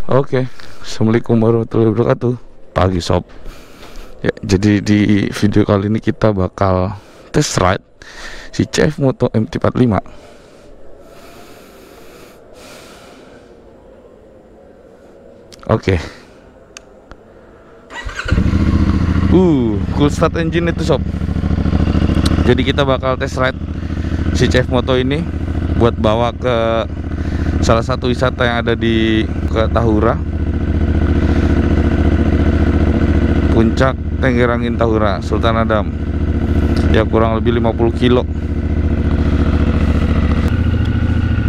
Oke, Assalamualaikum warahmatullahi wabarakatuh. Pagi sob. Ya, jadi di video kali ini kita bakal test ride si CF Moto MT45. Oke. Cool start engine itu sob. Jadi kita bakal test ride si CF Moto ini buat bawa ke salah satu wisata yang ada di Tahura, Puncak Tenggerangin Tahura, Sultan Adam. Ya kurang lebih 50 kilo.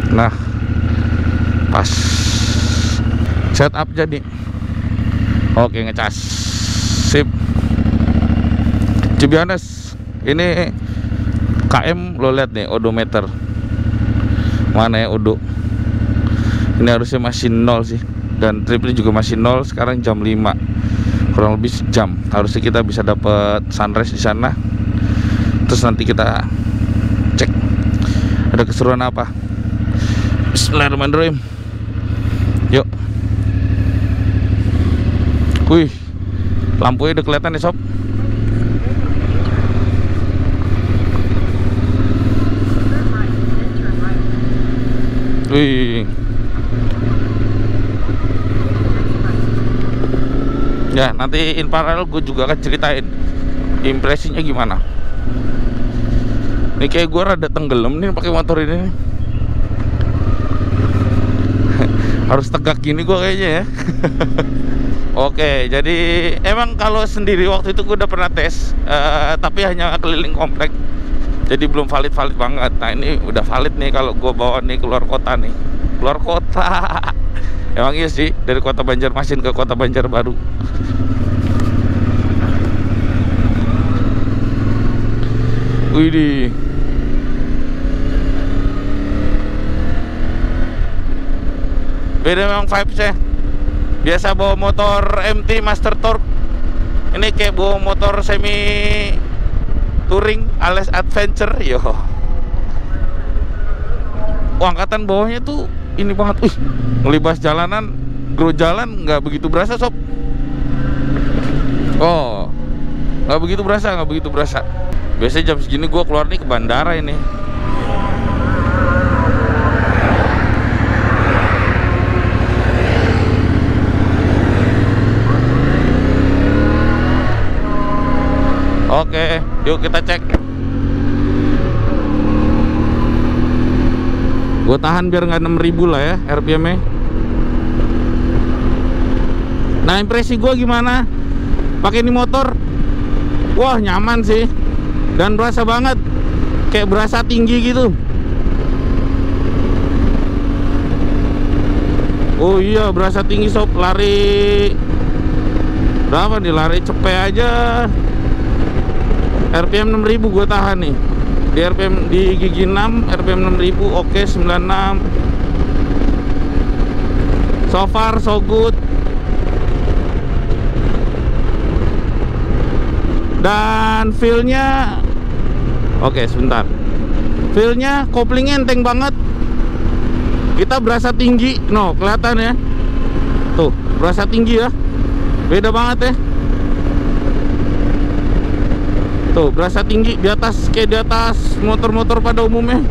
Nah, pas setup jadi. Oke, ngecas. Sip. To be honest, ini KM lo lihat nih odometer. Mana ya odo? Ini harusnya masih 0 sih. Dan tripnya juga masih 0. Sekarang jam 5, kurang lebih sejam. Harusnya kita bisa dapat sunrise di sana. Terus nanti kita cek ada keseruan apa. Bismillahirrahmanirrahim. Yuk. Wih, lampunya udah kelihatan nih sob. Wih. Ya, nanti in parallel gue juga akan ceritain impresinya gimana. Ini kayak gue rada tenggelam nih pakai motor ini. Harus tegak gini gue kayaknya ya. Oke, jadi emang kalau sendiri waktu itu gue udah pernah tes, tapi hanya keliling komplek. Jadi belum valid banget. Nah ini udah valid nih kalau gue bawa nih keluar kota nih. Keluar kota. Emang iya sih, dari kota Banjarmasin ke kota Banjarbaru. Widih. Beda memang vibes-nya. Biasa bawa motor MT Master Torque, ini kayak bawa motor semi touring alias adventure. Yo. Angkatan bawahnya tuh ini banget. Wih, ngelibas jalanan, grow jalan nggak begitu berasa sob. Oh, nggak begitu berasa. Biasanya jam segini gue keluar nih ke bandara ini. Oke, yuk kita cek. Gue tahan biar nggak 6.000 lah ya RPM-nya. Nah, impresi gue gimana pakai ini motor? Wah, nyaman sih. Dan berasa banget, kayak berasa tinggi gitu. Oh iya, berasa tinggi sob. Lari berapa nih? Lari cepet aja RPM 6.000 gue tahan nih. Di RPM di gigi 6 RPM 6.000. Oke, 96. So far so good. Dan feel-nya oke, sebentar. Feel-nya koplingnya enteng banget. Kita berasa tinggi. No, kelihatan ya. Tuh, berasa tinggi ya. Beda banget ya. Tuh, berasa tinggi di atas, kayak di atas motor-motor pada umumnya.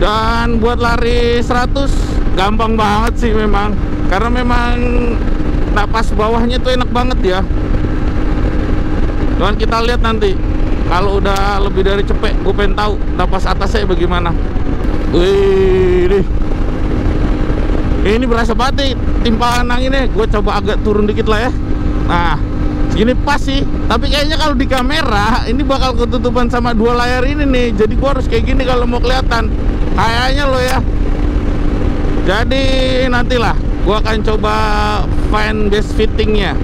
Dan buat lari 100 gampang banget sih memang. Karena memang napas bawahnya tuh enak banget ya. Dan kita lihat nanti kalau udah lebih dari cepet, gue pengen tahu napas atasnya bagaimana. Wih, ini berasa banget timpalan anginnya. Gue coba agak turun dikit lah ya. Nah, segini pas sih. Tapi kayaknya kalau di kamera ini bakal ketutupan sama dua layar ini nih. Jadi gue harus kayak gini kalau mau kelihatan. Kayaknya lo ya. Jadi nantilah gue akan coba find best fittingnya.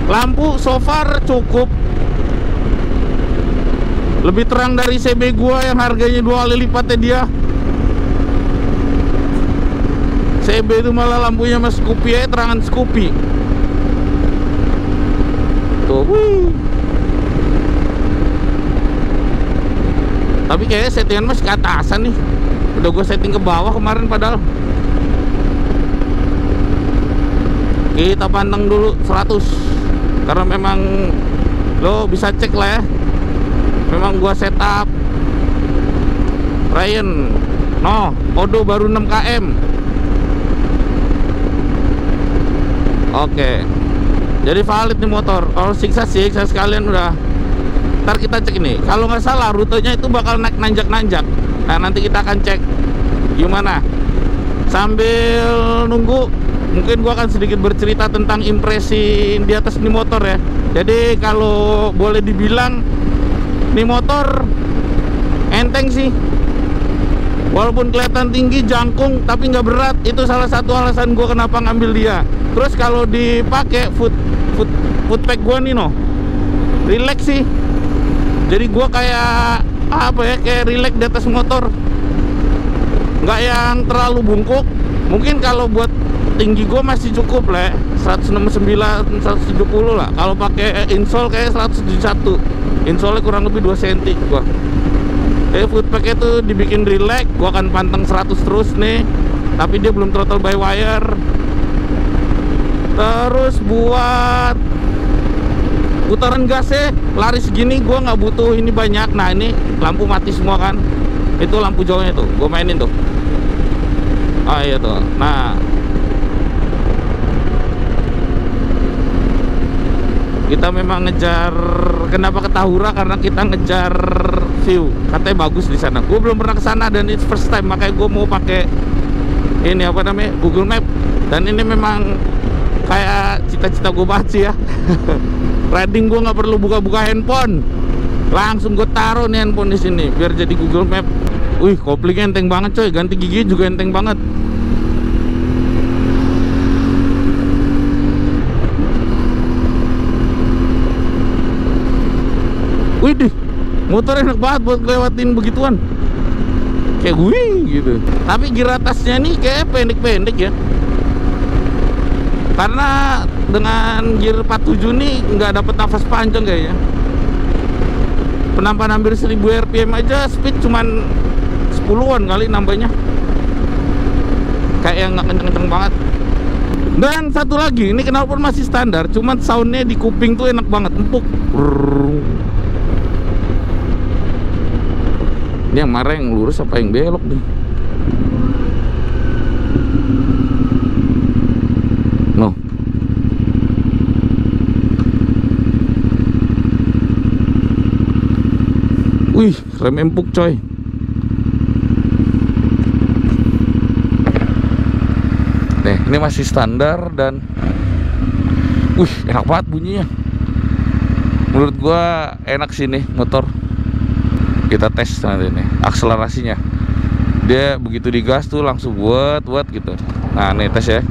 Lampu so far cukup. Lebih terang dari CB gua yang harganya 2 kali lipatnya dia. CB itu malah lampunya mas Scoopy aja, terangan Scoopy. Tuh, wih. Tapi kayaknya settingan masih ke atasan nih. Udah gue setting ke bawah kemarin padahal. Kita pantang dulu 100. Karena memang lo bisa cek lah ya. Memang gua setup Ryan Odo baru 6 km. Oke. Jadi valid nih motor. Kalau siksa sekalian udah. Ntar kita cek ini. Kalau nggak salah rutenya itu bakal naik nanjak-nanjak. Nah nanti kita akan cek gimana. Sambil nunggu, mungkin gua akan sedikit bercerita tentang impresi di atas ini motor ya. Jadi kalau boleh dibilang ini motor enteng sih. Walaupun kelihatan tinggi, jangkung, tapi nggak berat. Itu salah satu alasan gue kenapa ngambil dia. Terus kalau dipakai foot pack gue nih relax sih. Jadi gue kayak apa ya, kayak relax di atas motor. Nggak yang terlalu bungkuk. Mungkin kalau buat tinggi gue masih cukup lah, 169, 170 lah. Kalau pakai insole kayak 171. Insole kurang lebih 2 cm gua. Footpack itu dibikin relax. Gua akan pantang 100 terus nih. Tapi dia belum throttle by wire. Terus buat putaran gasnya lari segini gua nggak butuh ini banyak. Nah ini lampu mati semua kan. Itu lampu jauhnya tuh. Gua mainin tuh. Ah iya tuh. Nah kita memang ngejar, kenapa ke Tahura? Karena kita ngejar view, katanya bagus di sana. Gue belum pernah ke sana dan it's first time, makanya gue mau pakai ini apa namanya, Google Map. Dan ini memang kayak cita-cita gue banget sih ya. Riding gue nggak perlu buka-buka handphone, langsung gue taruh nih handphone di sini biar jadi Google Map. Wih, koplingnya enteng banget coy, ganti gigi juga enteng banget. Widih, motor enak banget buat lewatin begituan. Kayak gue gitu. Tapi gear atasnya nih kayak pendek-pendek ya. Karena dengan gear 47 nih nggak dapet nafas panjang kayaknya. Penambahan hampir 1000 rpm aja, speed cuman 10-an kali nambahnya. Kayak yang nggak kenceng-kenceng banget. Dan satu lagi, ini kenapa masih standar, cuman soundnya di kuping tuh enak banget, empuk. Ini yang marah yang lurus apa yang belok nih? Wih, rem empuk coy. Nih, ini masih standar dan wih, enak banget bunyinya. Menurut gua enak sih nih motor. Kita tes nanti nih akselerasinya. Dia begitu digas tuh langsung buat gitu. Nah, nih tes ya.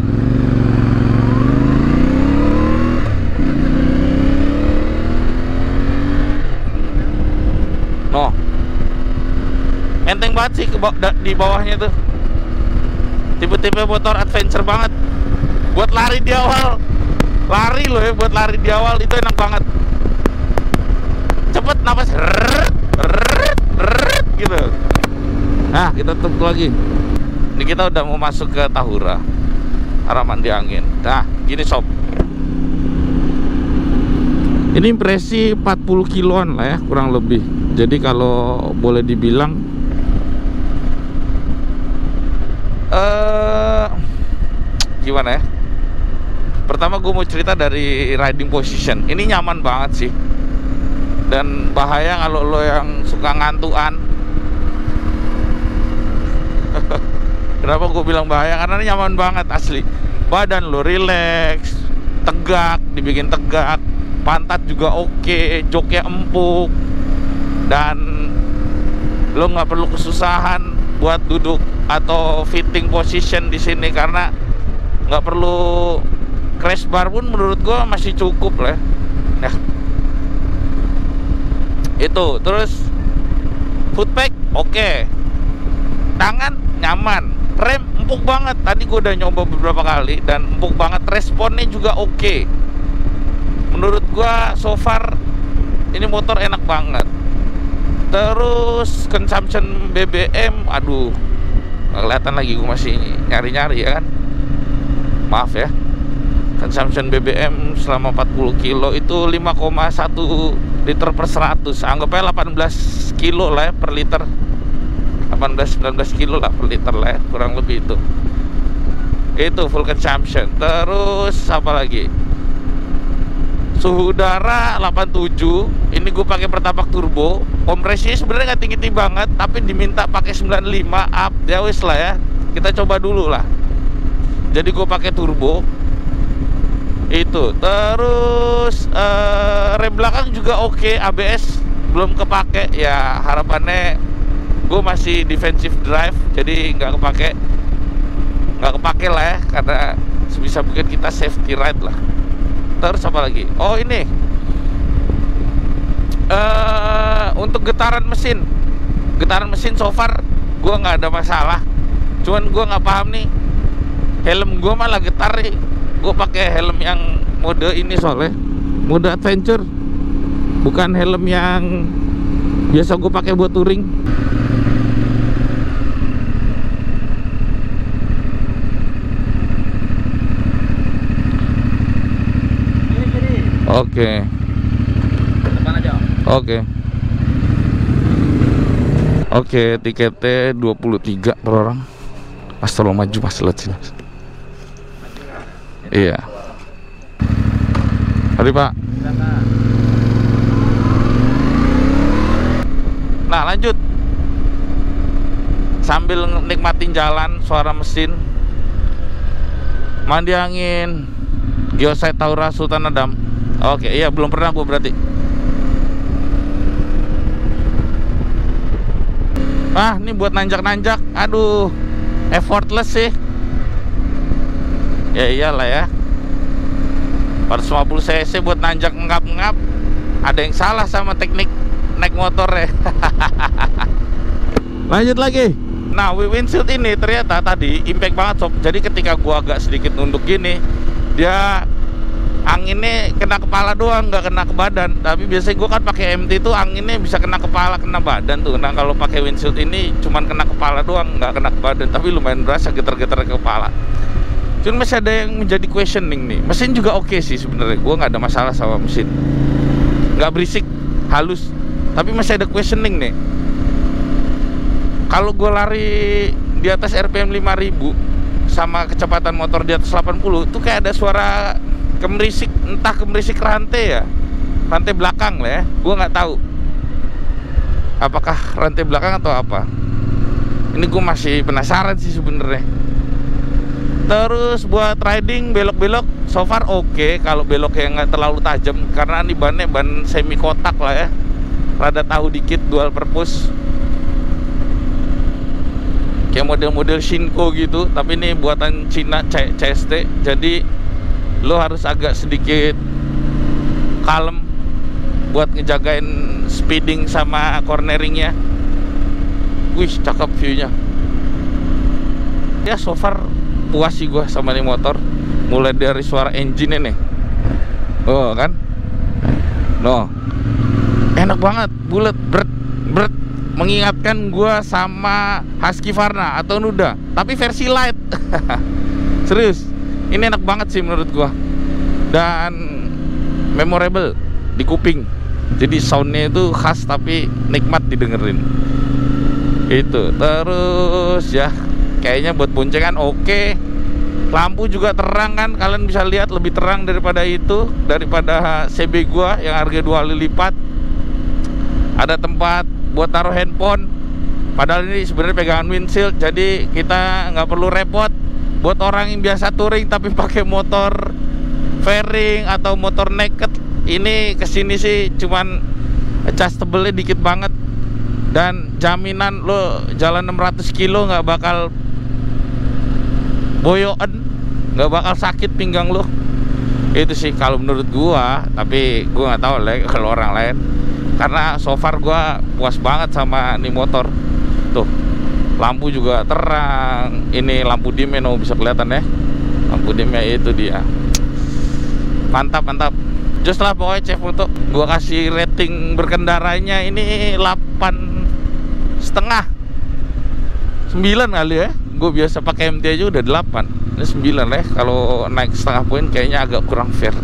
Enteng banget sih di bawahnya tuh. Tipe-tipe motor adventure banget. Buat lari di awal. Lari loh ya, buat lari di awal itu enak banget. Cepet napas gitu. Nah, kita tunggu lagi. Ini kita udah mau masuk ke Tahura, arah mandi angin. Nah, gini sob. Ini impresi 40 kiloan lah ya, kurang lebih. Jadi kalau boleh dibilang gimana ya? Pertama gue mau cerita dari riding position. Ini nyaman banget sih. Dan bahaya kalau lo yang suka ngantuan. Kenapa gue bilang bahaya? Karena ini nyaman banget asli. Badan lo relax, tegak, dibikin tegak. Pantat juga oke, joknya empuk. Dan lo nggak perlu kesusahan buat duduk atau fitting position di sini, karena nggak perlu crash bar pun menurut gua masih cukup lah ya. Itu terus footpack oke. Tangan nyaman, rem empuk banget. Tadi gua udah nyoba beberapa kali dan empuk banget, responnya juga oke. Menurut gua so far ini motor enak banget. Terus consumption BBM, aduh nggak kelihatan lagi, gue masih nyari-nyari ya kan, maaf ya. Consumption BBM selama 40 kilo itu 5,1 liter per 100, anggapnya 18 kilo lah ya per liter, 18-19 kilo lah per liter lah ya, kurang lebih itu full consumption. Terus apa lagi, suhu udara 87, ini gue pakai pertamax turbo, kompresinya sebenarnya nggak tinggi banget, tapi diminta pakai 95 up, ya wis lah ya, kita coba dulu lah. Jadi gue pakai turbo itu. Terus rem belakang juga oke, ABS belum kepake ya, harapannya gue masih defensive drive, jadi nggak kepake lah ya, karena sebisa mungkin kita safety ride lah. Terus apa lagi? Oh ini untuk getaran mesin so far gue nggak ada masalah, cuman gue nggak paham nih, helm gue malah getar nih. Gue pakai helm yang mode ini soalnya mode adventure, bukan helm yang biasa gue pakai buat touring. Oke. Depan aja. Oke, tiketnya 23 per orang. Astro maju pas lihat sini. Iya. Mari Pak. Nah lanjut, sambil nikmatin jalan, suara mesin, mandi angin, Geosite Taura Sultan Adam. Oke, iya belum pernah gue berarti. Ah, ini buat nanjak-nanjak, aduh, effortless sih. Ya iyalah ya, 450 cc buat nanjak ngap-ngap. Ada yang salah sama teknik naik motor ya. Lanjut lagi. Nah, windshield ini ternyata tadi impact banget sob. Jadi ketika gua agak sedikit nunduk gini, dia anginnya kena kepala doang, nggak kena ke badan. Tapi biasanya gua kan pakai MT itu anginnya bisa kena kepala, kena badan tuh. Nah kalau pakai windshield ini cuman kena kepala doang, nggak kena ke badan. Tapi lumayan berasa getar-getar ke kepala. Cuman masih ada yang menjadi questioning nih. Mesin juga oke sih sebenarnya, gue nggak ada masalah sama mesin, nggak berisik, halus. Tapi masih ada questioning nih. Kalau gue lari di atas RPM 5000 sama kecepatan motor di atas 80, itu kayak ada suara kemerisik, entah kemerisik rantai ya, rantai belakang lah ya. Gue nggak tahu apakah rantai belakang atau apa. Ini gue masih penasaran sih sebenarnya. Terus buat riding belok-belok so far oke. Kalau belok yang nggak terlalu tajam, karena ini bannya ban semi kotak lah ya, rada tahu dikit, dual purpose, kayak model-model Shinko gitu. Tapi ini buatan Cina, CST, jadi lo harus agak sedikit kalem buat ngejagain speeding sama corneringnya. Wih, cakep viewnya ya. So far puas sih gue sama ini motor, mulai dari suara engine nih. Oh kan, no, enak banget, bulat, berat, mengingatkan gue sama Husqvarna atau Nuda, tapi versi light. Serius, ini enak banget sih menurut gue, dan memorable di kuping. Jadi soundnya itu khas tapi nikmat didengerin. Itu terus ya, kayaknya buat boncengan oke. Lampu juga terang kan, kalian bisa lihat lebih terang daripada itu, daripada CB gua yang harga 2 kali lipat. Ada tempat buat taruh handphone, padahal ini sebenarnya pegangan windshield, jadi kita nggak perlu repot. Buat orang yang biasa touring tapi pakai motor fairing atau motor naked, ini kesini sih cuman adjustable-nya dikit banget, dan jaminan lo jalan 600 kilo nggak bakal boyoan, nggak bakal sakit pinggang lo. Itu sih kalau menurut gua, tapi gua nggak tahu lah kalau orang lain, karena so far gua puas banget sama nih motor. Tuh, lampu juga terang, ini lampu dimnya bisa kelihatan ya, lampu dimnya itu dia, mantap. Just lah pokoknya Chef Moto. Gua kasih rating berkendaranya ini 8,5, 9 kali ya. Gue biasa pakai MT aja udah 8. Ini 9 lah ya. Kalau naik setengah poin kayaknya agak kurang fair.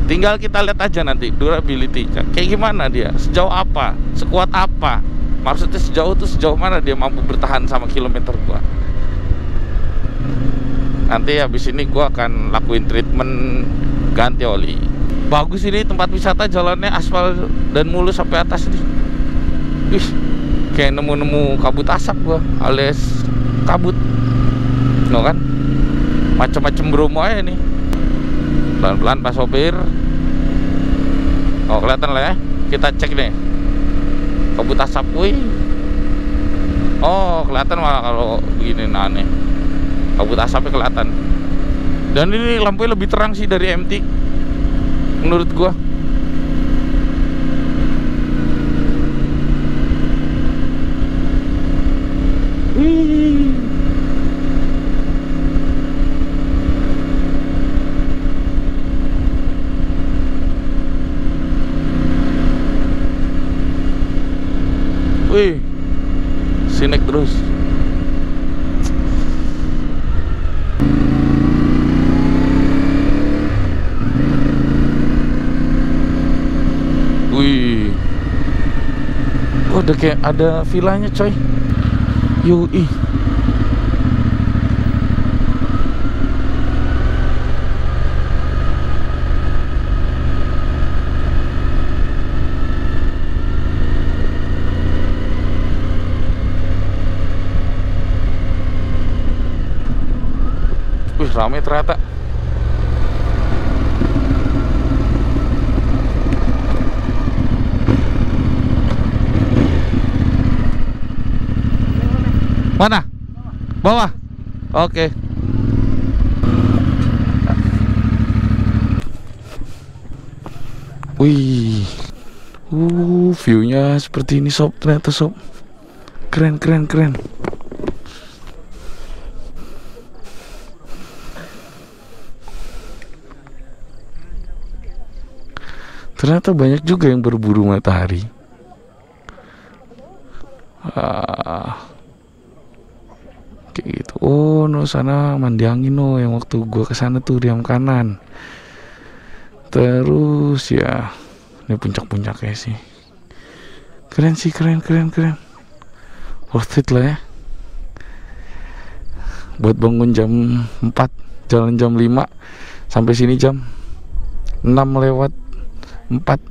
Tinggal kita lihat aja nanti durability kayak gimana dia, sejauh apa, sekuat apa. Maksudnya sejauh mana dia mampu bertahan sama kilometer gua. Nanti habis ini gua akan lakuin treatment ganti oli. Bagus ini tempat wisata, jalannya aspal dan mulus sampai atas nih. Wih, kayak nemu kabut asap gua, alias kabut. No kan? Macam-macam Bromo aja nih. Pelan-pelan Pak Sopir. Oh, kelihatan lah ya. Kita cek nih. Kabut asap, wih. Oh, kelihatan malah kalau begini aneh. Kabut asapnya kelihatan. Dan ini lampunya lebih terang sih dari MT menurut gua. Wih. Wih, sinek terus. Wih, oh, ada kayak ada villanya coy. Yui. Wih, ramai ternyata. Mana? Bawah. Oke. Wih. View-nya seperti ini sob, ternyata sob. Keren. Ternyata banyak juga yang berburu matahari. Kayak gitu. Oh, no, sana mandi angin no, yang waktu gua kesana tuh diam kanan. Terus ya, ini puncak-puncaknya sih. Keren sih, keren. Worth it lah ya. Buat bangun jam 4, jalan jam 5, sampai sini jam 6:04,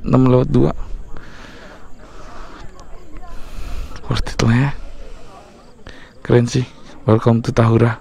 6:02. Worth it lah ya. Keren sih. Welcome to Tahura.